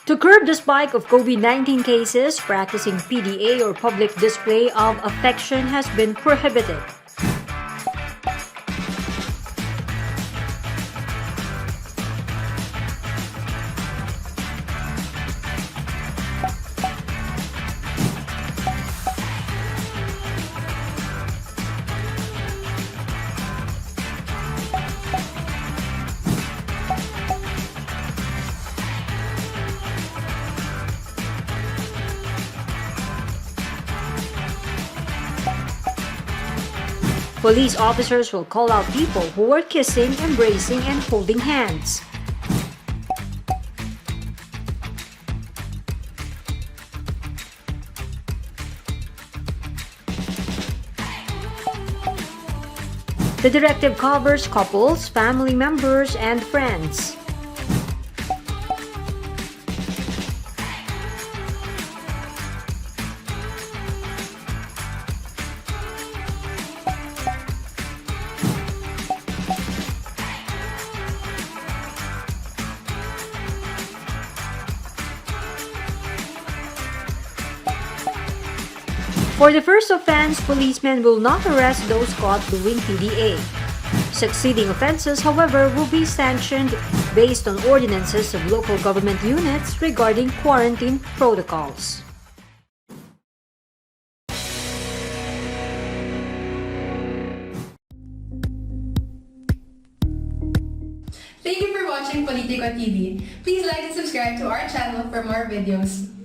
To curb the spike of COVID-19 cases, practicing PDA or public display of affection has been prohibited. Police officers will call out people who are kissing, embracing, and holding hands. The directive covers couples, family members, and friends. For the first offense, policemen will not arrest those caught doing PDA. Succeeding offenses, however, will be sanctioned based on ordinances of local government units regarding quarantine protocols. Thank you for watching Politico TV. Please like and subscribe to our channel for more videos.